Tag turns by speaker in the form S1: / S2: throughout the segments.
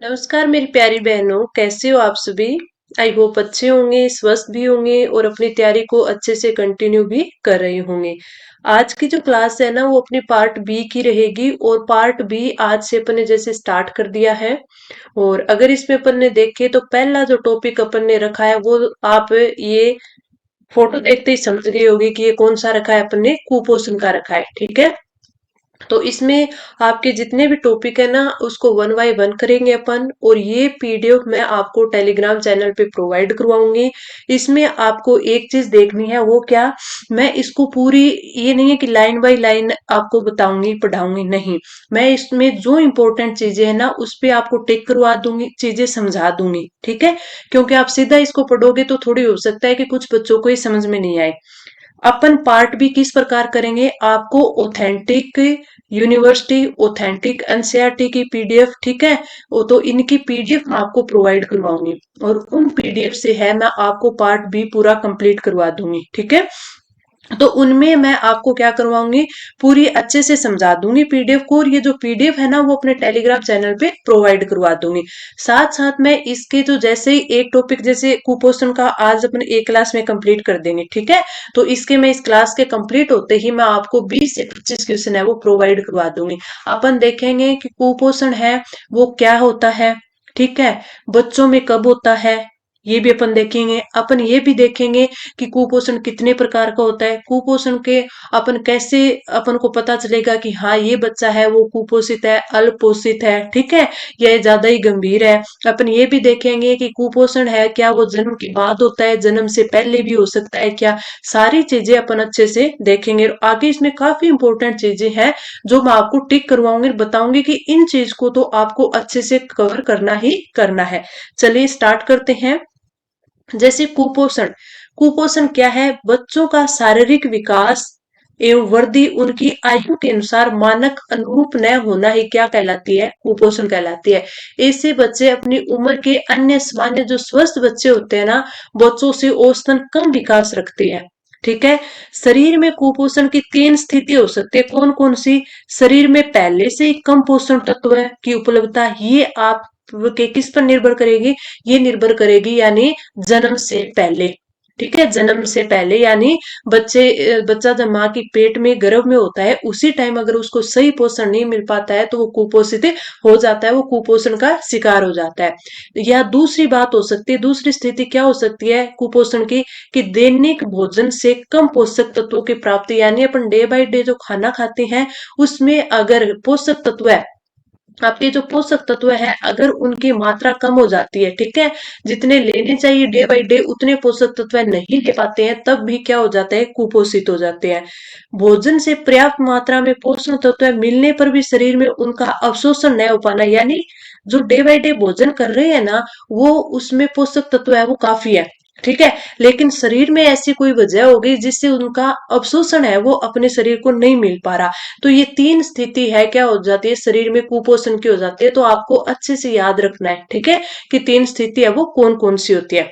S1: नमस्कार मेरी प्यारी बहनों, कैसे हो आप सभी। आई होप अच्छे होंगे, स्वस्थ भी होंगे और अपनी तैयारी को अच्छे से कंटिन्यू भी कर रहे होंगे। आज की जो क्लास है ना वो अपनी पार्ट बी की रहेगी और पार्ट बी आज से अपन ने जैसे स्टार्ट कर दिया है। और अगर इसमें अपन ने देखे तो पहला जो टॉपिक अपन ने रखा है वो आप ये फोटो देखते ही समझ गए होगे कि ये कौन सा रखा है, अपन ने कुपोषण का रखा है। ठीक है, तो इसमें आपके जितने भी टॉपिक है ना उसको वन बाय वन करेंगे अपन, और ये पीडीएफ मैं आपको टेलीग्राम चैनल पे प्रोवाइड करवाऊंगी। इसमें आपको एक चीज देखनी है, वो क्या, मैं इसको पूरी, ये नहीं है कि लाइन बाय लाइन आपको बताऊंगी पढ़ाऊंगी, नहीं, मैं इसमें जो इंपॉर्टेंट चीजें है ना उस पे आपको टिक करवा दूंगी, चीजें समझा दूंगी। ठीक है, क्योंकि आप सीधा इसको पढ़ोगे तो थोड़ी हो सकता है कि कुछ बच्चों को ये समझ में नहीं आए। अपन पार्ट भी किस प्रकार करेंगे, आपको ऑथेंटिक यूनिवर्सिटी, ऑथेंटिक एनसीईआरटी की पीडीएफ, ठीक है, वो तो इनकी पीडीएफ आपको प्रोवाइड करवाऊंगी और उन पीडीएफ से है मैं आपको पार्ट बी पूरा कंप्लीट करवा दूंगी। ठीक है, तो उनमें मैं आपको क्या करवाऊंगी, पूरी अच्छे से समझा दूंगी पीडीएफ को, और ये जो पीडीएफ है ना वो अपने टेलीग्राम चैनल पे प्रोवाइड करवा दूंगी। साथ साथ मैं इसके जो जैसे ही एक टॉपिक जैसे कुपोषण का आज अपन एक क्लास में कंप्लीट कर देंगे। ठीक है, तो इसके मैं इस क्लास के कंप्लीट होते ही मैं आपको 20 से 25 क्वेश्चन है वो प्रोवाइड करवा दूंगी। अपन देखेंगे कि कुपोषण है वो क्या होता है, ठीक है, बच्चों में कब होता है, ये भी अपन देखेंगे। अपन ये भी देखेंगे कि कुपोषण कितने प्रकार का होता है, कुपोषण के अपन कैसे, अपन को पता चलेगा कि हाँ ये बच्चा है वो कुपोषित है, अल्पोषित है, ठीक है, या ज्यादा ही गंभीर है। अपन ये भी देखेंगे कि कुपोषण है क्या वो जन्म के बाद होता है, जन्म से पहले भी हो सकता है क्या, सारी चीजें अपन अच्छे से देखेंगे। और आगे इसमें काफी इंपॉर्टेंट चीजें हैं जो मैं आपको टिक करवाऊंगी और बताऊंगी कि इन चीज को तो आपको अच्छे से कवर करना ही करना है। चलिए स्टार्ट करते हैं। जैसे कुपोषण, कुपोषण क्या है, बच्चों का शारीरिक विकास एवं वृद्धि उनकी आयु के अनुसार मानक अनुरूप न होना ही क्या कहलाती है, कुपोषण कहलाती है। ऐसे बच्चे अपनी उम्र के अन्य सामान्य जो स्वस्थ बच्चे होते हैं ना, बच्चों से औसतन कम विकास रखते हैं। ठीक है, शरीर में कुपोषण की तीन स्थिति हो सकती है, कौन कौन सी, शरीर में पहले से ही कम पोषण तत्व की उपलब्धता, ये आप के किस पर निर्भर करेगी, ये निर्भर करेगी यानी जन्म से पहले। ठीक है, जन्म से पहले यानी बच्चा जब माँ की पेट में गर्भ में होता है उसी टाइम अगर उसको सही पोषण नहीं मिल पाता है तो वो कुपोषित हो जाता है, वो कुपोषण का शिकार हो जाता है। या दूसरी बात हो सकती है, दूसरी स्थिति क्या हो सकती है कुपोषण की, कि दैनिक भोजन से कम पोषक तत्वों की प्राप्ति, यानी अपन डे बाय डे जो खाना खाते हैं उसमें अगर पोषक तत्व है, आपके जो पोषक तत्व है अगर उनकी मात्रा कम हो जाती है, ठीक है, जितने लेने चाहिए डे बाय डे उतने पोषक तत्व नहीं ले पाते हैं, तब भी क्या हो जाता है, कुपोषित हो जाते हैं। भोजन से पर्याप्त मात्रा में पोषण तत्व मिलने पर भी शरीर में उनका अवशोषण न हो पाना, यानी जो डे बाय डे भोजन कर रहे हैं ना वो उसमें पोषक तत्व है वो काफी है, ठीक है, लेकिन शरीर में ऐसी कोई वजह हो गई जिससे उनका अवशोषण है वो अपने शरीर को नहीं मिल पा रहा। तो ये तीन स्थिति है क्या हो जाती है, शरीर में कुपोषण की हो जाती है, तो आपको अच्छे से याद रखना है। ठीक है, कि तीन स्थिति है वो कौन कौन सी होती है।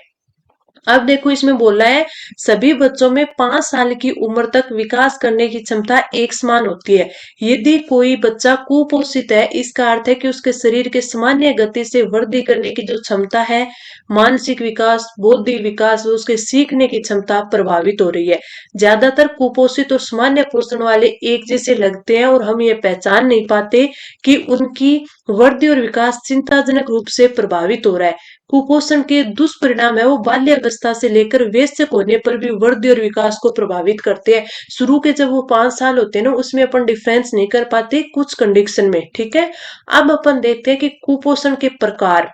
S1: अब देखो इसमें बोला है सभी बच्चों में 5 साल की उम्र तक विकास करने की क्षमता एक समान होती है। यदि कोई बच्चा कुपोषित है इसका अर्थ है कि उसके शरीर के सामान्य गति से वृद्धि करने की जो क्षमता है, मानसिक विकास, बौद्धिक विकास, उसके सीखने की क्षमता प्रभावित हो रही है। ज्यादातर कुपोषित और सामान्य पोषण वाले एक जैसे लगते हैं और हम ये पहचान नहीं पाते कि उनकी वृद्धि और विकास चिंताजनक रूप से प्रभावित हो रहा है। कुपोषण के दुष्परिणाम है वो बाल्यावस्था से लेकर वयस्क होने पर भी वृद्धि और विकास को प्रभावित करते हैं। शुरू के जब वो 5 साल होते हैं ना उसमें अपन डिफरेंस नहीं कर पाते कुछ कंडीशन में। ठीक है, अब अपन देखते हैं कि कुपोषण के प्रकार।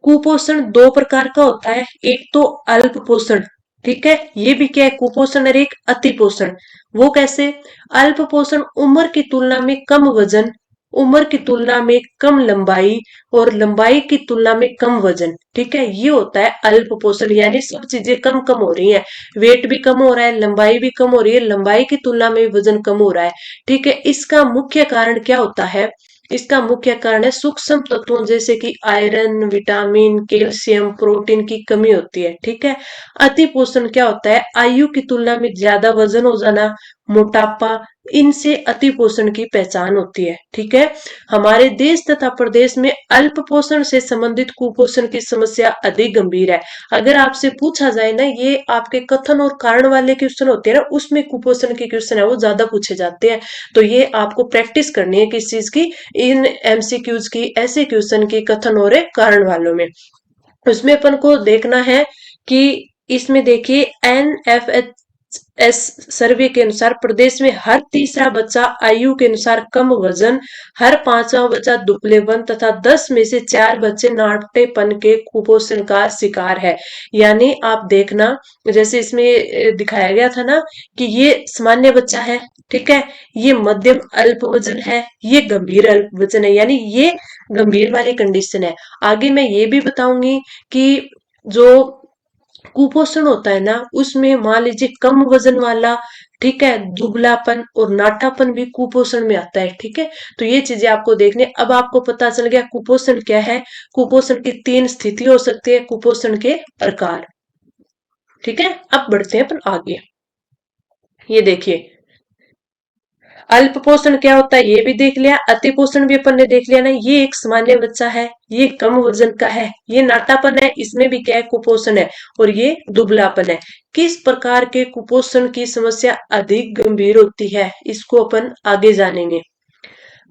S1: कुपोषण दो प्रकार का होता है, एक तो अल्प पोषण, ठीक है, ये भी क्या है कुपोषण, और एक अति पोषण। वो कैसे, अल्प पोषण उम्र की तुलना में कम वजन, उम्र की तुलना में कम लंबाई और लंबाई की तुलना में कम वजन, ठीक है, ये होता है अल्प पोषण, यानी सब चीजें कम कम हो रही हैं, वेट भी कम हो रहा है, लंबाई भी कम हो रही है, लंबाई की तुलना में वजन कम हो रहा है। ठीक है, इसका मुख्य कारण क्या होता है, इसका मुख्य कारण है सूक्ष्म तत्वों जैसे कि आयरन, विटामिन, कैल्शियम, प्रोटीन की कमी होती है। ठीक है, अति पोषण क्या होता है, आयु की तुलना में ज्यादा वजन हो जाना, मोटापा, इनसे अति पोषण की पहचान होती है। ठीक है, हमारे देश तथा प्रदेश में अल्प पोषण से संबंधित कुपोषण की समस्या अधिक गंभीर है। अगर आपसे पूछा जाए ना, ये आपके कथन और कारण वाले क्वेश्चन होते हैं ना, उसमें कुपोषण के क्वेश्चन है वो ज्यादा पूछे जाते हैं। तो ये आपको प्रैक्टिस करनी है किस चीज की, इन एमसीक्यूज की, ऐसे क्वेश्चन की कथन और कारण वालों में। उसमें अपन को देखना है कि इसमें देखिए एनएफएच सर्वे के अनुसार प्रदेश में हर तीसरा बच्चा आयु के अनुसार कम वजन, हर पांचवा बच्चा दुबलेपन तथा 10 में से 4 बच्चे नाटेपन के कुपोषण का शिकार है। यानी आप देखना, जैसे इसमें दिखाया गया था ना कि ये सामान्य बच्चा है, ठीक है, ये मध्यम अल्प वजन है, ये गंभीर अल्प वजन है, यानी ये गंभीर वाली कंडीशन है। आगे मैं ये भी बताऊंगी कि जो कुपोषण होता है ना, उसमें मान लीजिए कम वजन वाला, ठीक है, दुबलापन और नाटापन भी कुपोषण में आता है। ठीक है, तो ये चीजें आपको देखने। अब आपको पता चल गया कुपोषण क्या है। कुपोषण की 3 स्थिति हो सकती है, कुपोषण के प्रकार। ठीक है, अब बढ़ते हैं अपन आगे। ये देखिए, अल्प पोषण क्या होता है ये भी देख लिया, अति पोषण भी अपन ने देख लिया ना। ये एक सामान्य बच्चा है, ये कम वजन का है, ये नाटापन है, इसमें भी क्या है, कुपोषण है, और ये दुबलापन है। किस प्रकार के कुपोषण की समस्या अधिक गंभीर होती है, इसको अपन आगे जानेंगे।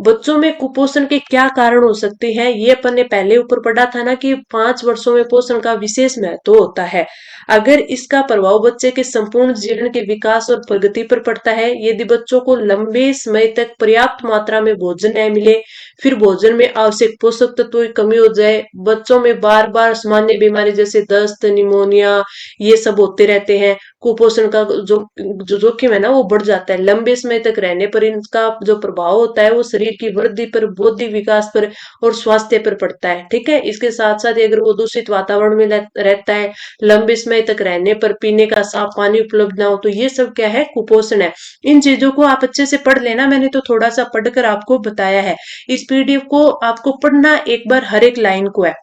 S1: बच्चों में कुपोषण के क्या कारण हो सकते हैं, ये अपन ने पहले ऊपर पढ़ा था ना कि 5 वर्षों में पोषण का विशेष महत्व होता है। अगर इसका प्रभाव बच्चे के संपूर्ण जीवन के विकास और प्रगति पर पड़ता है, यदि बच्चों को लंबे समय तक पर्याप्त मात्रा में भोजन न मिले, फिर भोजन में आवश्यक पोषक तत्वों की कमी हो जाए, बच्चों में बार बार सामान्य बीमारी जैसे दस्त, निमोनिया, ये सब होते रहते हैं, कुपोषण का जो जोखिम है ना वो बढ़ जाता है। लंबे समय तक रहने पर इनका जो प्रभाव होता है वो शरीर की वृद्धि पर, बौद्धिक विकास पर और स्वास्थ्य पर पड़ता है। ठीक है, इसके साथ साथ अगर वो दूषित वातावरण में रहता है, लंबे समय तक रहने पर पीने का साफ पानी उपलब्ध ना हो, तो ये सब क्या है, कुपोषण है। इन चीजों को आप अच्छे से पढ़ लेना, मैंने तो थोड़ा सा पढ़कर आपको बताया है। इस पीडीएफ को आपको पढ़ना एक बार हर एक लाइन को है।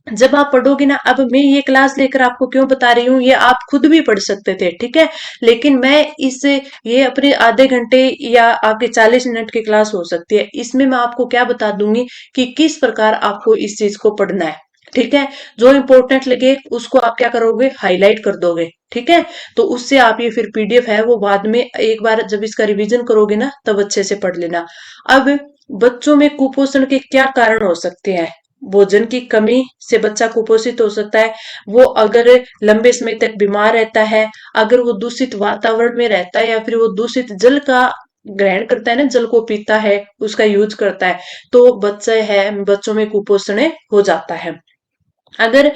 S1: जब आप पढ़ोगे ना, अब मैं ये क्लास लेकर आपको क्यों बता रही हूँ, ये आप खुद भी पढ़ सकते थे, ठीक है, लेकिन मैं इस ये अपने आधे घंटे या आपके 40 मिनट की क्लास हो सकती है, इसमें मैं आपको क्या बता दूंगी कि किस प्रकार आपको इस चीज को पढ़ना है। ठीक है, जो इंपॉर्टेंट लगे उसको आप क्या करोगे, हाईलाइट कर दोगे। ठीक है, तो उससे आप ये फिर पीडीएफ है वो बाद में एक बार जब इसका रिवीजन करोगे ना, तब अच्छे से पढ़ लेना। अब बच्चों में कुपोषण के क्या कारण हो सकते हैं। भोजन की कमी से बच्चा कुपोषित हो सकता है, वो अगर लंबे समय तक बीमार रहता है, अगर वो दूषित वातावरण में रहता है, या फिर वो दूषित जल का ग्रहण करता है ना, जल को पीता है, उसका यूज करता है, तो बच्चों में कुपोषण हो जाता है। अगर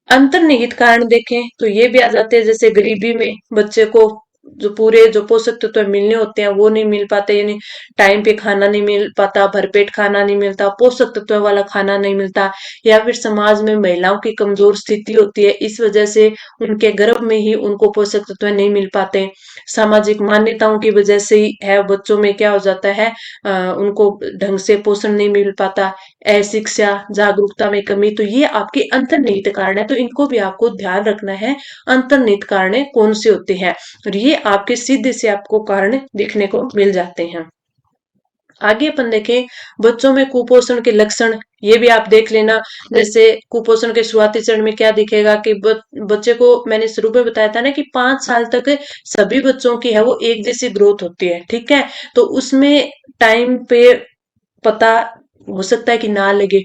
S1: अंतर्निहित कारण देखें तो ये भी आ जाते हैं, जैसे गरीबी में बच्चे को जो पूरे जो पोषक तत्व मिलने होते हैं वो नहीं मिल पाते, यानी टाइम पे खाना नहीं मिल पाता, भरपेट खाना नहीं मिलता, पोषक तत्व वाला खाना नहीं मिलता, या फिर समाज में महिलाओं की कमजोर स्थिति होती है, इस वजह से उनके गर्भ में ही उनको पोषक तत्व नहीं मिल पाते। सामाजिक मान्यताओं की वजह से ही है, बच्चों में क्या हो जाता है, उनको ढंग से पोषण नहीं मिल पाता। अशिक्षा, जागरूकता में कमी, तो ये आपके अंतर्निहित कारण है, तो इनको भी आपको ध्यान रखना है, अंतर्निहित कारण कौन से होते हैं, और ये आपके सीधे से आपको कारण देखने को मिल जाते हैं। आगे अपन देखें, बच्चों में कुपोषण के लक्षण, ये भी आप देख लेना। जैसे कुपोषण के शुरुआती चरण में क्या दिखेगा कि बच्चे को मैंने शुरू में बताया था ना कि 5 साल तक सभी बच्चों की है वो एक जैसी ग्रोथ होती है। ठीक है, तो उसमें टाइम पे पता हो सकता है कि ना लगे,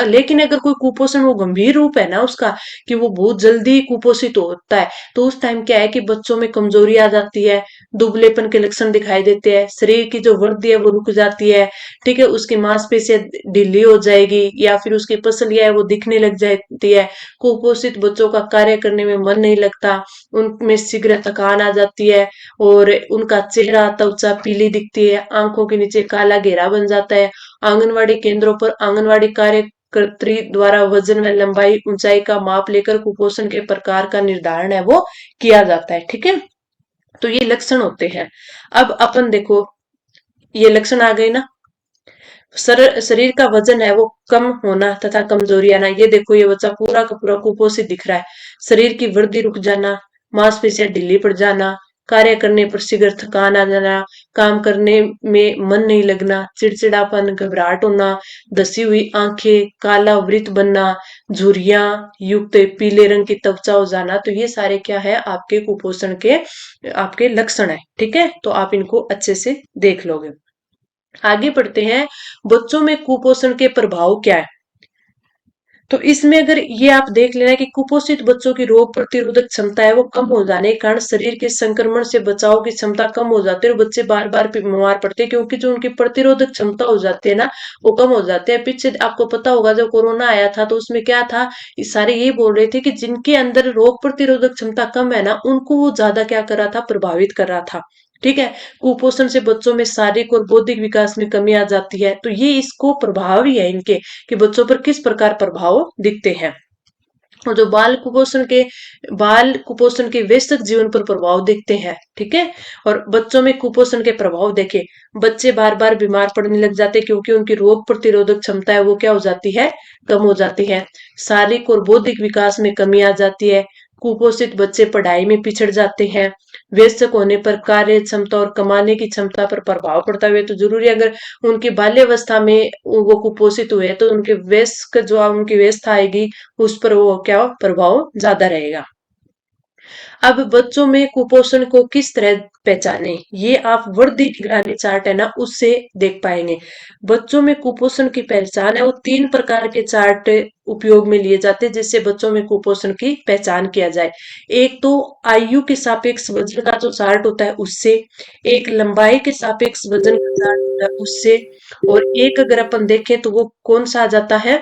S1: लेकिन अगर कोई कुपोषण वो गंभीर रूप है ना उसका, कि वो बहुत जल्दी कुपोषित होता है, तो उस टाइम क्या है कि बच्चों में कमजोरी आ जाती है, दुबलेपन के लक्षण दिखाई देते हैं, शरीर की जो वृद्धि है वो रुक जाती है। ठीक है, उसकी मांसपेशियां ढीली हो जाएगी, या फिर उसकी पसलियां है वो दिखने लग जाती है। कुपोषित बच्चों का कार्य करने में मन नहीं लगता, उनमें शीघ्र थकान आ जाती है, और उनका चेहरा त्वचा पीली दिखती है, आंखों के नीचे काला घेरा बन जाता है। आंगनवाड़ी केंद्रों पर आंगनवाड़ी कार्यकर्त्री द्वारा वजन व लंबाई ऊंचाई का माप लेकर कुपोषण के प्रकार का निर्धारण है वो किया जाता है। ठीक है, तो ये लक्षण होते हैं। अब अपन देखो, ये लक्षण आ गए ना। शरीर का वजन है वो कम होना तथा कमजोरी आना, ये देखो ये बच्चा पूरा का पूरा कुपोषित दिख रहा है। शरीर की वृद्धि रुक जाना, मांसपेशियां ढीली पड़ जाना, कार्य करने पर शीघ्र थकान आ जाना, काम करने में मन नहीं लगना, चिड़चिड़ापन, घबराहट होना, धसी हुई आंखें, काला वृत्त बनना, झुर्रियां युक्त पीले रंग की त्वचा हो जाना, तो ये सारे क्या है आपके कुपोषण के आपके लक्षण है। ठीक है, तो आप इनको अच्छे से देख लोगे। आगे बढ़ते हैं, बच्चों में कुपोषण के प्रभाव क्या है। तो इसमें अगर ये आप देख लेना कि कुपोषित बच्चों की रोग प्रतिरोधक क्षमता है वो कम हो जाने के कारण शरीर के संक्रमण से बचाव की क्षमता कम हो जाती है और बच्चे बार बार बीमार पड़ते हैं, क्योंकि जो उनकी प्रतिरोधक क्षमता हो जाती है ना वो कम हो जाती है। पीछे आपको पता होगा जब कोरोना आया था तो उसमें क्या था, ये सारे ये बोल रहे थे कि जिनके अंदर रोग प्रतिरोधक क्षमता कम है ना उनको वो ज्यादा क्या कर रहा था, प्रभावित कर रहा था। ठीक है, कुपोषण से बच्चों में शारीरिक और बौद्धिक विकास में कमी आ जाती है, तो ये इसको प्रभाव ही है इनके कि बच्चों पर किस प्रकार प्रभाव दिखते हैं। और जो बाल कुपोषण के वयस्क जीवन पर प्रभाव दिखते हैं। ठीक है, और बच्चों में कुपोषण के प्रभाव देखे, बच्चे बार बार बीमार पड़ने लग जाते हैं क्योंकि उनकी रोग प्रतिरोधक क्षमता है वो क्या हो जाती है, कम हो जाती है। शारीरिक और बौद्धिक विकास में कमी आ जाती है, कुपोषित बच्चे पढ़ाई में पिछड़ जाते हैं, वयस्क होने पर कार्य क्षमता और कमाने की क्षमता पर प्रभाव पड़ता है। तो जरूरी है, अगर उनकी बाल्यावस्था में वो कुपोषित हुए तो उनके वयस्क जो उनकी व्यवस्था आएगी उस पर वो क्या प्रभाव ज्यादा रहेगा। अब बच्चों में कुपोषण को किस तरह पहचाने, ये आप वृद्धि निगरानी चार्ट है ना उससे देख पाएंगे। बच्चों में कुपोषण की पहचान है वो 3 प्रकार के चार्ट उपयोग में लिए जाते हैं जिससे बच्चों में कुपोषण की पहचान किया जाए। एक तो आयु के सापेक्ष वजन का जो चार्ट होता है उससे, एक लंबाई के सापेक्ष वजन का चार्ट होता है उससे, और एक अगर अपन देखें तो वो कौन सा आ जाता है,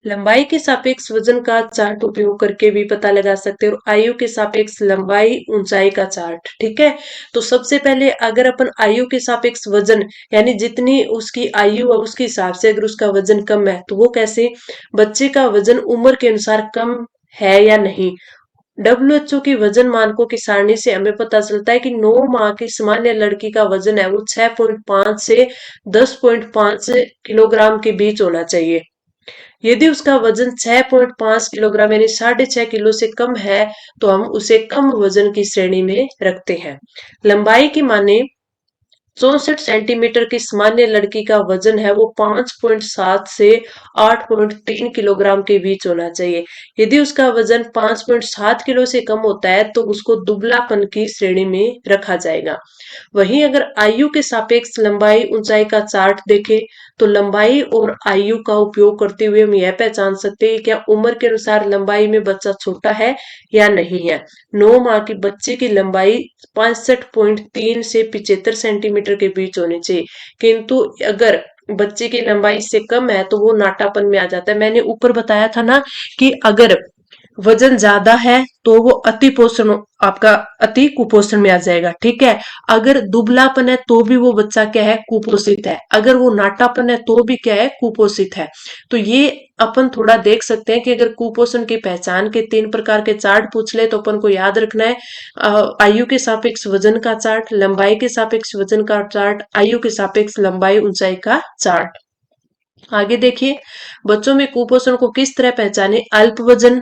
S1: लंबाई के सापेक्ष वजन का चार्ट उपयोग करके भी पता लगा सकते हैं, और आयु के सापेक्ष लंबाई ऊंचाई का चार्ट। ठीक है, तो सबसे पहले अगर अपन आयु के सापेक्ष वजन यानी जितनी उसकी आयु है उसके हिसाब से अगर उसका वजन कम है तो वो कैसे, बच्चे का वजन उम्र के अनुसार कम है या नहीं। डब्ल्यूएचओ की वजन मानकों की सारणी से हमें पता चलता है कि 9 माह की सामान्य लड़की का वजन है वो 6.5 से 10.5 किलोग्राम के बीच होना चाहिए। यदि उसका वजन 6.5 किलोग्राम यानी 6.5 किलो से कम है तो हम उसे कम वजन की श्रेणी में रखते हैं। लंबाई की माने 64 सेंटीमीटर की सामान्य लड़की का वजन है वो 5.7 से 8.3 किलोग्राम के बीच होना चाहिए। यदि उसका वजन 5.7 किलो से कम होता है तो उसको दुबलापन की श्रेणी में रखा जाएगा। वहीं अगर आयु के सापेक्ष लंबाई ऊंचाई का चार्ट देखें तो लंबाई और आयु का उपयोग करते हुए हम यह पहचान सकते हैं क्या उम्र के अनुसार लंबाई में बच्चा छोटा है या नहीं है। 9 माह के बच्चे की लंबाई 65.3 से 75 सेंटीमीटर के बीच होनी चाहिए, किंतु अगर बच्चे की लंबाई से कम है तो वो नाटापन में आ जाता है। मैंने ऊपर बताया था ना कि अगर वजन ज्यादा है तो वो अति पोषण आपका अति कुपोषण में आ जाएगा। ठीक है, अगर दुबलापन है तो भी वो बच्चा क्या है, कुपोषित है, अगर वो नाटापन है तो भी क्या है, कुपोषित है। तो ये अपन थोड़ा देख सकते हैं कि अगर कुपोषण की पहचान के 3 प्रकार के चार्ट पूछ ले तो अपन को याद रखना है आयु के सापेक्ष वजन का चार्ट, लंबाई के सापेक्ष वजन का चार्ट, आयु के सापेक्ष लंबाई ऊंचाई का चार्ट। आगे देखिए, बच्चों में कुपोषण को किस तरह पहचाने, अल्प वजन,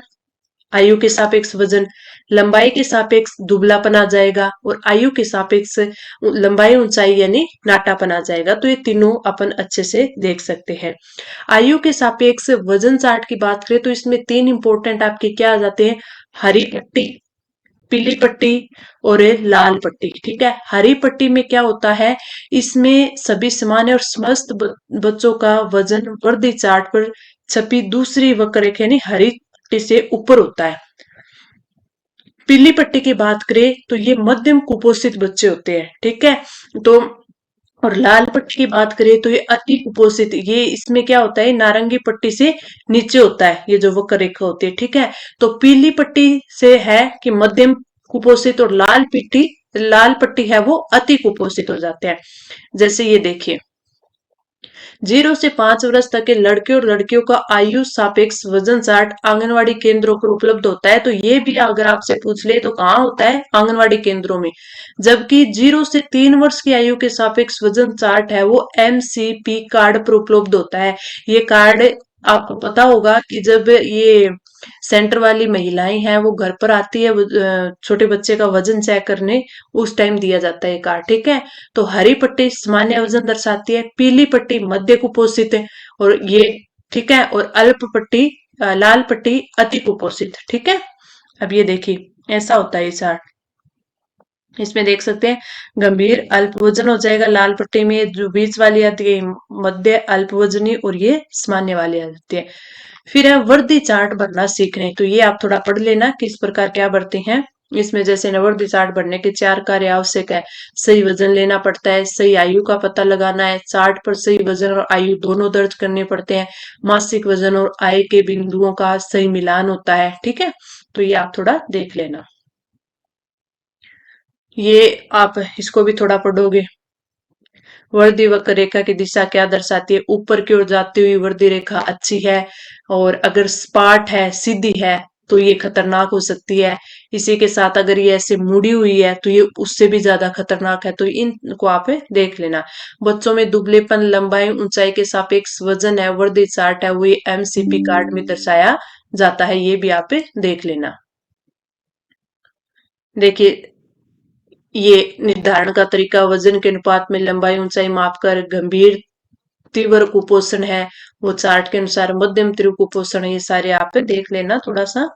S1: आयु के सापेक्ष वजन, लंबाई के सापेक्ष दुबलापन आ जाएगा, और आयु के सापेक्ष लंबाई ऊंचाई यानी नाटापन आ जाएगा। तो ये तीनों अपन अच्छे से देख सकते हैं। आयु के सापेक्ष वजन चार्ट की बात करें तो इसमें 3 इंपॉर्टेंट आपके क्या आ जाते हैं, हरी पट्टी, पीली पट्टी और लाल पट्टी। ठीक है, हरी पट्टी में क्या होता है, इसमें सभी समान है और समस्त बच्चों का वजन वृद्धि चार्ट पर छपी दूसरी वक्र रेखा यानी हरी पट्टी से ऊपर होता है। पीली पट्टी की बात करें तो ये मध्यम कुपोषित बच्चे होते हैं। ठीक है, तो और लाल पट्टी की बात करें तो ये अति कुपोषित, ये इसमें क्या होता है, नारंगी पट्टी से नीचे होता है ये जो वक्र रेखा होती है। ठीक है, तो पीली पट्टी से है कि मध्यम कुपोषित और लाल पट्टी है वो अति कुपोषित हो जाते हैं। जैसे ये देखिए, 0 से 5 वर्ष तक के लड़के और लड़कियों का आयु सापेक्ष वजन चार्ट आंगनवाड़ी केंद्रों पर उपलब्ध होता है। तो ये भी अगर आपसे पूछ ले तो कहाँ होता है, आंगनवाड़ी केंद्रों में। जबकि 0 से 3 वर्ष की आयु के सापेक्ष वजन चार्ट है वो एमसीपी कार्ड पर उपलब्ध होता है। ये कार्ड आपको पता होगा कि जब ये सेंटर वाली महिलाएं हैं वो घर पर आती है छोटे बच्चे का वजन चेक करने, उस टाइम दिया जाता है कार्ड, ठीक है। तो हरी पट्टी सामान्य वजन दर्शाती है, पीली पट्टी मध्य कुपोषित है, और ये ठीक है, और अल्प पट्टी लाल पट्टी अति कुपोषित, ठीक है। अब ये देखिए ऐसा होता है ये चार्ट, इसमें देख सकते हैं गंभीर अल्प वजन हो जाएगा लाल पट्टी में, जो बीच वाली आती है मध्य अल्प वजनी, और ये सामान्य वाली आती है। फिर है वर्दी चार्ट बनना सीख रहे हैं, तो ये आप थोड़ा पढ़ लेना किस प्रकार क्या बढ़ते हैं। इसमें जैसे न वर्दी चार्ट बढ़ने के 4 कार्य आवश्यक है। सही वजन लेना पड़ता है, सही आयु का पता लगाना है, चार्ट पर सही वजन और आयु दोनों दर्ज करने पड़ते हैं, मासिक वजन और आय के बिंदुओं का सही मिलान होता है, ठीक है। तो ये आप थोड़ा देख लेना, ये आप इसको भी थोड़ा पढ़ोगे। वर्दी वक्र रेखा की दिशा क्या दर्शाती है, ऊपर की ओर जाती हुई वर्दी रेखा अच्छी है, और अगर सपाट है सीधी है तो ये खतरनाक हो सकती है। इसी के साथ अगर ये ऐसे मुड़ी हुई है तो ये उससे भी ज्यादा खतरनाक है, तो इनको आप देख लेना। बच्चों में दुबलेपन, लंबाई, ऊंचाई के सापेक्ष वजन है, वर्दी चार्ट है, वो ये एमसीपी कार्ड में दर्शाया जाता है, ये भी आप देख लेना। देखिए ये निर्धारण का तरीका, वजन के अनुपात में लंबाई ऊंचाई मापकर, गंभीर तीव्र कुपोषण है वो चार्ट के अनुसार, मध्यम तीव्र कुपोषण है, ये सारे आप देख लेना थोड़ा सा।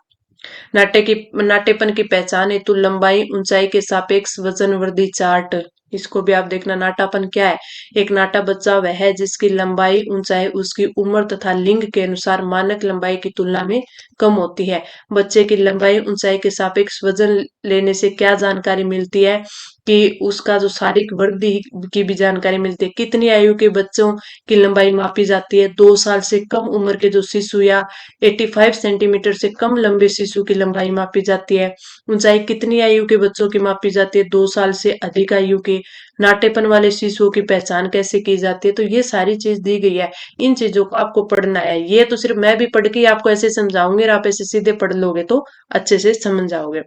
S1: नाटेपन की पहचान हेतु लंबाई ऊंचाई के सापेक्ष वजन वृद्धि चार्ट, इसको भी आप देखना। नाटापन क्या है, एक नाटा बच्चा वह है जिसकी लंबाई ऊंचाई उसकी उम्र तथा लिंग के अनुसार मानक लंबाई की तुलना में कम होती है। बच्चे की लंबाई ऊंचाई के सापेक्ष वजन लेने से क्या जानकारी मिलती है कि उसका जो शारीरिक वृद्धि की भी जानकारी मिलती है। कितनी आयु के बच्चों की लंबाई मापी जाती है, 2 साल से कम उम्र के जो शिशु या 85 सेंटीमीटर से कम लंबे शिशु की लंबाई मापी जाती है। ऊंचाई कितनी आयु के बच्चों की मापी जाती है, 2 साल से अधिक आयु के। नाटेपन वाले शिशुओं की पहचान कैसे की जाती है, तो ये सारी चीज दी गई है, इन चीजों को आपको पढ़ना है। ये तो सिर्फ मैं भी पढ़ के आपको ऐसे समझाऊंगी और आप ऐसे सीधे पढ़ लोगे तो अच्छे से समझ जाओगे।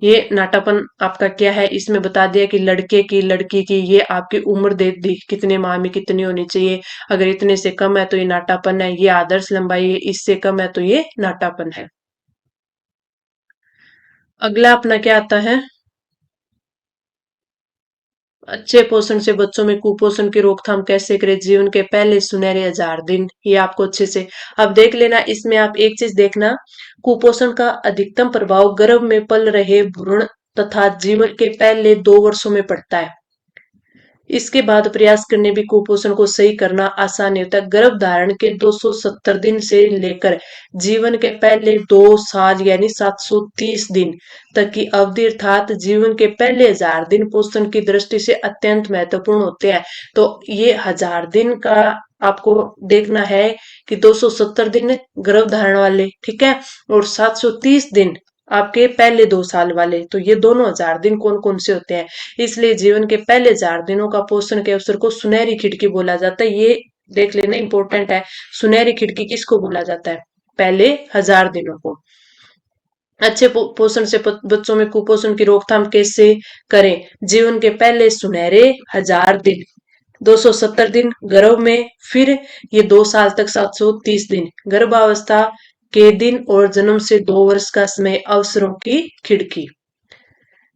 S1: ये नाटापन आपका क्या है, इसमें बता दिया कि लड़के की लड़की की ये आपकी उम्र दे दी कितने माह में कितनी होनी चाहिए, अगर इतने से कम है तो ये नाटापन है, ये आदर्श लंबाई है, इससे कम है तो ये नाटापन है। अगला अपना क्या आता है, अच्छे पोषण से बच्चों में कुपोषण की रोकथाम कैसे करें, जीवन के पहले सुनहरे 1000 दिन, ये आपको अच्छे से अब देख लेना। इसमें आप एक चीज देखना, कुपोषण का अधिकतम प्रभाव गर्भ में पल रहे भ्रूण तथा जीवन के पहले 2 वर्षों में पड़ता है। इसके बाद प्रयास करने भी कुपोषण को सही करना आसान नहीं होता। गर्भ धारण के 270 दिन से लेकर जीवन के पहले 2 साल यानी 730 दिन तक की अवधि अर्थात जीवन के पहले 1000 दिन पोषण की दृष्टि से अत्यंत महत्वपूर्ण होते हैं। तो ये 1000 दिन का आपको देखना है कि 270 दिन गर्भ धारण वाले, ठीक है, और 730 दिन आपके पहले 2 साल वाले, तो ये दोनों 1000 दिन कौन कौन से होते हैं। इसलिए जीवन के पहले 1000 दिनों का पोषण के अवसर को सुनहरी खिड़की बोला जाता है, ये देख लेना इंपॉर्टेंट है। सुनहरी खिड़की किसको बोला जाता है, पहले 1000 दिनों को। अच्छे पोषण से बच्चों में कुपोषण की रोकथाम कैसे करें, जीवन के पहले सुनहरे 1000 दिन, 270 दिन गर्भ में, फिर ये 2 साल तक 730 दिन गर्भावस्था के दिन, और जन्म से 2 वर्ष का समय अवसरों की खिड़की।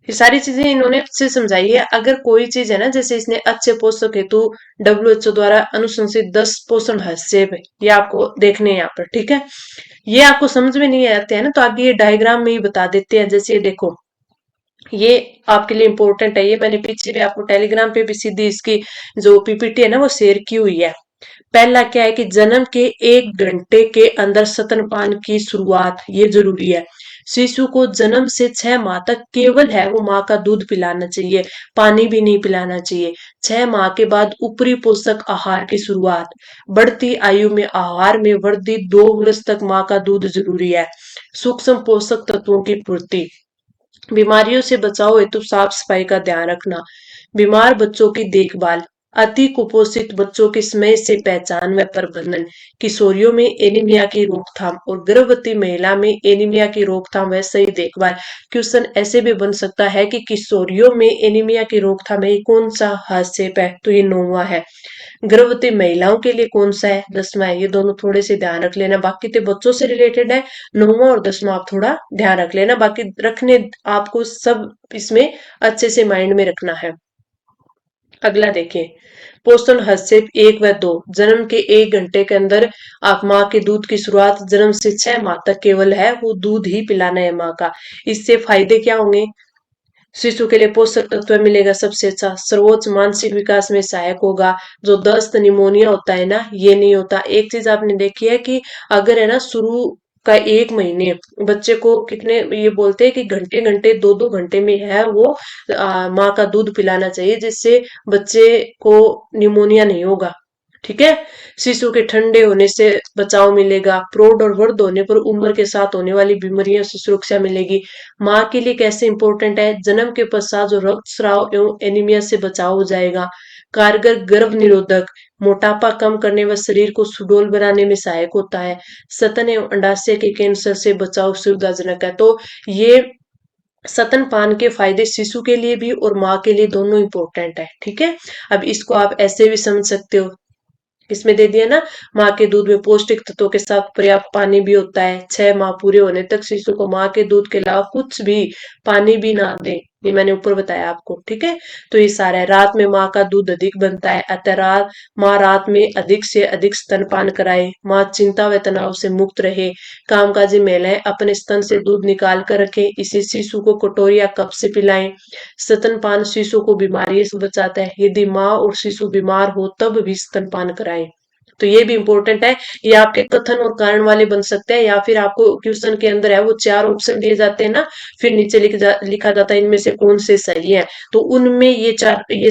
S1: ये सारी चीजें इन्होंने अच्छे समझाई है। अगर कोई चीज है ना, जैसे इसने अच्छे पोषक हेतु WHO द्वारा अनुशंसित 10 पोषण हस्तक्षेप है, ये आपको देखने हैं यहाँ पर, ठीक है। ये आपको समझ में नहीं आते हैं ना, तो आगे ये डायग्राम में ही बता देते हैं। जैसे ये देखो, ये आपके लिए इंपॉर्टेंट है, ये मैंने पीछे भी आपको टेलीग्राम पे भी सीधी इसकी जो पीपीटी है ना वो शेयर की हुई है। पहला क्या है कि जन्म के 1 घंटे के अंदर स्तनपान की शुरुआत, ये जरूरी है। शिशु को जन्म से 6 माह तक केवल है वो माँ का दूध पिलाना चाहिए, पानी भी नहीं पिलाना चाहिए। 6 माह के बाद ऊपरी पोषक आहार की शुरुआत। बढ़ती आयु में आहार में वृद्धि, 2 वर्ष तक माँ का दूध जरूरी है। सूक्ष्म पोषक तत्वों की पूर्ति, बीमारियों से बचाव हेतु साफ सफाई का ध्यान रखना, बीमार बच्चों की देखभाल, अति कुपोषित बच्चों की समय से पहचान व प्रबंधन, किशोरियों में एनीमिया की रोकथाम और गर्भवती महिला में एनीमिया की रोकथाम व सही देखभाल। क्वेश्चन ऐसे भी बन सकता है कि किशोरियों में एनीमिया की रोकथाम में कौन सा हस्तक्षेप है, तो ये 9वां है। गर्भवती महिलाओं के लिए कौन सा है, 10वां है। ये दोनों थोड़े से ध्यान रख लेना, बाकी तो बच्चों से रिलेटेड है। 9वां और 10वां आप थोड़ा ध्यान रख लेना, बाकी रखने आपको सब इसमें अच्छे से माइंड में रखना है। अगला देखिए, पोषण हस्तक्षेप 1 व 2। जन्म के 1 घंटे के अंदर आप माँ के दूध की शुरुआत जन्म से 6 माह तक केवल है वो दूध ही पिलाना है माँ का। इससे फायदे क्या होंगे? शिशु के लिए पोषक तत्व मिलेगा सबसे अच्छा, सर्वोच्च मानसिक विकास में सहायक होगा, जो दस्त निमोनिया होता है ना ये नहीं होता। एक चीज आपने देखी है कि अगर है ना शुरू का 1 महीने बच्चे को कितने ये बोलते हैं कि घंटे घंटे 2-2 घंटे में है वो माँ का दूध पिलाना चाहिए, जिससे बच्चे को निमोनिया नहीं होगा। ठीक है, शिशु के ठंडे होने से बचाव मिलेगा, प्रौढ़ और वृद्ध होने पर उम्र के साथ होने वाली बीमारियों से सुरक्षा मिलेगी। माँ के लिए कैसे इंपॉर्टेंट है, जन्म के पश्चात जो रक्तस्राव एवं एनीमिया से बचाव हो जाएगा, कारगर गर्भ निरोधक, मोटापा कम करने व शरीर को सुडौल बनाने में सहायक होता है, स्तन एवं अंडाशय के कैंसर से बचाव सुविधाजनक है। तो ये स्तनपान के फायदे शिशु के लिए भी और माँ के लिए दोनों इंपॉर्टेंट है। ठीक है, अब इसको आप ऐसे भी समझ सकते हो, इसमें दे दिया ना, माँ के दूध में पौष्टिक तत्वों के साथ पर्याप्त पानी भी होता है। 6 माह पूरे होने तक शिशु को माँ के दूध के अलावा कुछ भी पानी भी ना दे, ये मैंने ऊपर बताया आपको। ठीक है, तो ये सारा है। रात में माँ का दूध अधिक बनता है, अतः माँ रात में अधिक से अधिक स्तनपान कराए, माँ चिंता व तनाव से मुक्त रहे। कामकाजी महिलाएं अपने स्तन से दूध निकाल कर रखें, इसे शिशु को कटोरी या कप से पिलाएं। स्तनपान शिशु को बीमारी से बचाता है, यदि माँ और शिशु बीमार हो तब भी स्तनपान कराएं। तो ये भी इंपॉर्टेंट है। ये आपके कथन और कारण वाले बन सकते हैं, या फिर आपको क्वेश्चन के अंदर है वो 4 ऑप्शन दिए जाते हैं ना, फिर नीचे लिखा जाता है इनमें से कौन से सही है, तो उनमें ये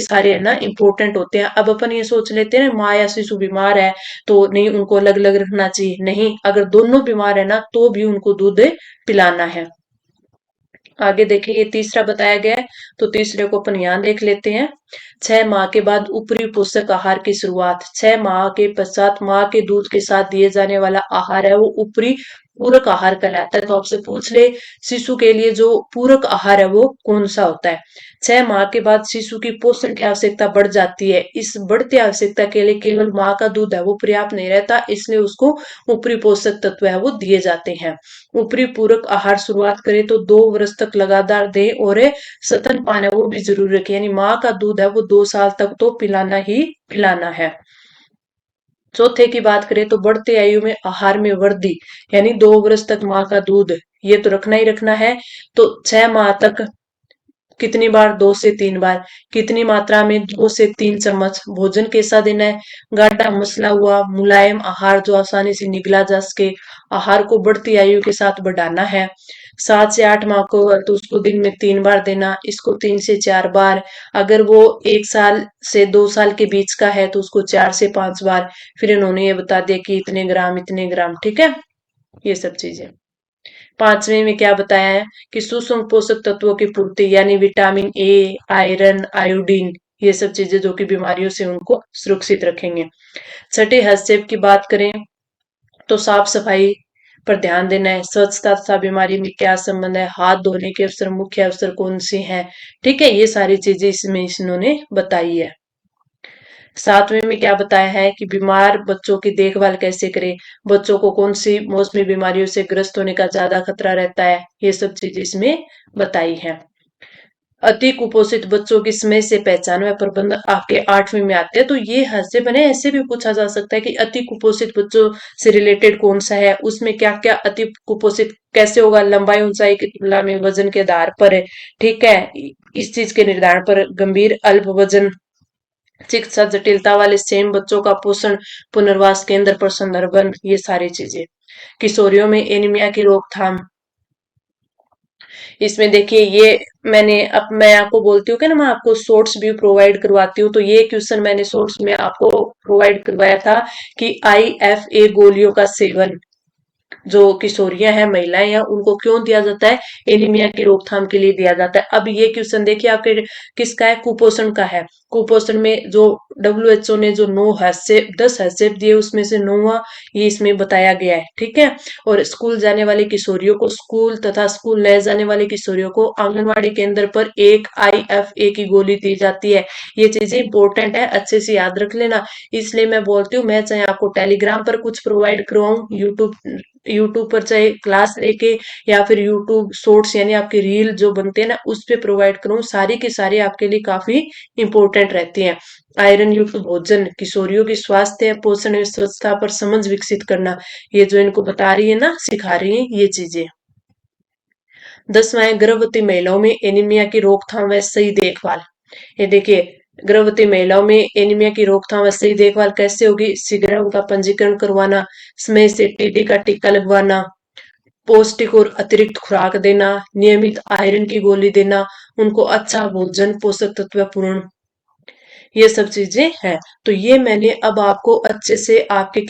S1: सारे है ना इंपॉर्टेंट होते हैं। अब अपन ये सोच लेते हैं ना माँ या शिशु बीमार है तो नहीं उनको अलग अलग रखना चाहिए, नहीं, अगर दोनों बीमार है ना तो भी उनको दूध पिलाना है। आगे देखिए, ये तीसरा बताया गया है, तो तीसरे को अपन यहाँ देख लेते हैं। 6 माह के बाद ऊपरी पोषक आहार की शुरुआत। 6 माह के पश्चात माँ के दूध के साथ दिए जाने वाला आहार है वो ऊपरी पूरक आहार कहलाता है। तो आपसे पूछ ले शिशु के लिए जो पूरक आहार है वो कौन सा होता है। 6 माह के बाद शिशु की पोषण की आवश्यकता बढ़ जाती है, इस बढ़ती आवश्यकता के लिए केवल माँ का दूध है वो पर्याप्त नहीं रहता, इसलिए उसको ऊपरी पोषक तत्व है वो दिए जाते हैं। ऊपरी पूरक आहार शुरुआत करें तो 2 वर्ष तक लगातार दे, और स्तनपान है वो भी जरूर रखे, यानी माँ का दूध है वो 2 साल तक तो पिलाना ही पिलाना है। चौथे की बात करें तो बढ़ते आयु में आहार में वृद्धि, यानी 2 वर्ष तक माँ का दूध ये तो रखना ही रखना है। तो 6 माह तक कितनी बार, 2 से 3 बार। कितनी मात्रा में, 2 से 3 चम्मच। भोजन कैसा देना है, गाढ़ा मसला हुआ मुलायम आहार जो आसानी से निगला जा सके। आहार को बढ़ती आयु के साथ बढ़ाना है। 7 से 8 माह को है तो उसको दिन में 3 बार देना, इसको 3 से 4 बार। अगर वो 1 साल से 2 साल के बीच का है तो उसको 4 से 5 बार। फिर इन्होंने ये बता दिया कि इतने ग्राम इतने ग्राम। ठीक है, ये सब चीजें। 5वें में क्या बताया है कि सूक्ष्म पोषक तत्वों की पूर्ति, यानी विटामिन ए, आयरन, आयोडीन, ये सब चीजें जो कि बीमारियों से उनको सुरक्षित रखेंगे। छठे हस्तक्षेप की बात करें तो साफ सफाई पर ध्यान देना है। स्वच्छता तथा बीमारी में क्या संबंध है, हाथ धोने के अवसर मुख्य अवसर कौन से हैं। ठीक है, ये सारी चीजें इसमें इन्होंने बताई है। 7वें में क्या बताया है कि बीमार बच्चों की देखभाल कैसे करें, बच्चों को कौन सी मौसमी बीमारियों से ग्रस्त होने का ज्यादा खतरा रहता है, ये सब चीजें इसमें बताई है। अति कुपोषित बच्चों की समय से पहचान व प्रबंधन आपके 8वें में आते हैं। तो ये हद बने ऐसे भी पूछा जा सकता है कि अति कुपोषित बच्चों से रिलेटेड कौन सा है, उसमें क्या क्या अति कुपोषित कैसे होगा, लंबाई ऊंचाई की तुलना में वजन के आधार पर है। ठीक है, इस चीज के निर्धारण पर गंभीर अल्प वजन, चिकित्सा जटिलता वाले सेम बच्चों का पोषण, पुनर्वास केंद्र पर संदर्भन, ये सारी चीजें। किशोरियों में एनीमिया की रोकथाम, इसमें देखिए ये मैं आपको बोलती हूँ कि ना मैं आपको शॉर्ट्स भी प्रोवाइड करवाती हूँ, तो ये क्वेश्चन मैंने शॉर्ट्स में आपको प्रोवाइड करवाया था कि IFA गोलियों का सेवन जो किशोरियां हैं, महिलाएं हैं, उनको क्यों दिया जाता है? एनीमिया की रोकथाम के लिए दिया जाता है। अब ये क्वेश्चन देखिए आपके किसका है? कुपोषण का है। कुपोषण में जो WHO ने जो 10 हैसियत दिए उसमें से 9वां ये इसमें बताया गया है, ठीक है। और स्कूल जाने वाली किशोरियों को स्कूल तथा स्कूल न जाने वाली किशोरियों को आंगनवाड़ी केंद्र पर एक IFA की गोली दी जाती है। ये चीजें इंपॉर्टेंट है, अच्छे से याद रख लेना। इसलिए मैं बोलती हूँ, मैं चाहे आपको टेलीग्राम पर कुछ प्रोवाइड करवाऊँ, यूट्यूब पर चाहे क्लास लेके, या फिर यूट्यूब शॉर्ट्स यानी आपके रील जो बनते हैं ना उस पे प्रोवाइड करूँ, सारी की सारी आपके लिए काफी इंपॉर्टेंट रहती हैं। आयरन युक्त भोजन, किशोरियों की स्वास्थ्य पोषण एवं स्वच्छता पर समझ विकसित करना, ये जो इनको बता रही है ना, सिखा रही है ये चीजें। 10वां है गर्भवती महिलाओं में एनीमिया की रोकथाम व सही देखभाल। ये देखिए, गर्भवती महिलाओं में एनीमिया की रोकथाम व सही देखभाल कैसे होगी? शीघ्र उनका पंजीकरण करवाना, समय से टीडी का टीका लगवाना, पौष्टिक और अतिरिक्त खुराक देना, नियमित आयरन की गोली देना, उनको अच्छा भोजन पोषक तत्व पूर्ण, ये सब चीजें हैं। तो ये मैंने अब आपको अच्छे से आपके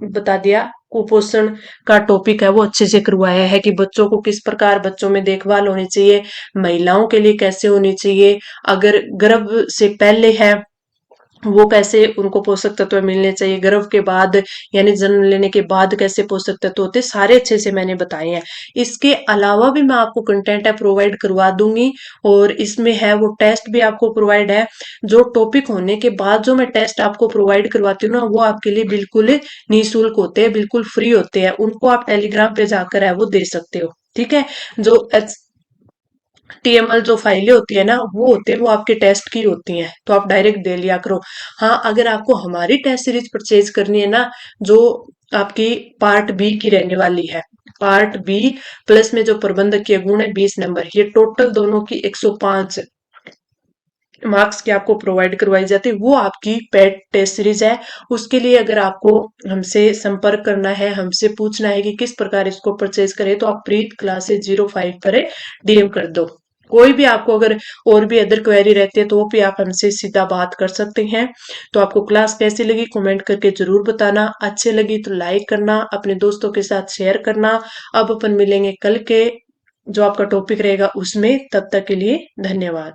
S1: बता दिया, कुपोषण का टॉपिक है वो अच्छे से करवाया है कि बच्चों को किस प्रकार बच्चों में देखभाल होनी चाहिए, महिलाओं के लिए कैसे होनी चाहिए, अगर गर्भ से पहले है वो कैसे उनको पोषक तत्व मिलने चाहिए, गर्भ के बाद यानी जन्म लेने के बाद कैसे पोषक तत्व होते, सारे अच्छे से मैंने बताए हैं। इसके अलावा भी मैं आपको कंटेंट है प्रोवाइड करवा दूंगी, और इसमें है वो टेस्ट भी आपको प्रोवाइड है। जो टॉपिक होने के बाद जो मैं टेस्ट आपको प्रोवाइड करवाती हूँ ना, वो आपके लिए बिल्कुल निःशुल्क होते हैं, बिल्कुल फ्री होते हैं, उनको आप टेलीग्राम पे जाकर है वो दे सकते हो, ठीक है। जो TML जो फाइलें होती है ना, वो होते हैं वो आपके टेस्ट की होती हैं, तो आप डायरेक्ट दे लिया करो। हाँ, अगर आपको हमारी टेस्ट सीरीज परचेज करनी है ना, जो आपकी पार्ट बी की रहने वाली है, पार्ट बी प्लस में जो प्रबंधक के गुण है 20 नंबर, ये टोटल दोनों की 105 मार्क्स की आपको प्रोवाइड करवाई जाती है, वो आपकी पेड टेस्ट सीरीज है। उसके लिए अगर आपको हमसे संपर्क करना है, हमसे पूछना है कि किस प्रकार इसको परचेज करें, तो आप प्रीत क्लासेस 05 पर DM कर दो। कोई भी आपको अगर और भी अदर क्वेरी रहती है तो वो भी आप हमसे सीधा बात कर सकते हैं। तो आपको क्लास कैसी लगी कमेंट करके जरूर बताना, अच्छी लगी तो लाइक करना, अपने दोस्तों के साथ शेयर करना। अब अपन मिलेंगे कल के जो आपका टॉपिक रहेगा उसमें, तब तक के लिए धन्यवाद।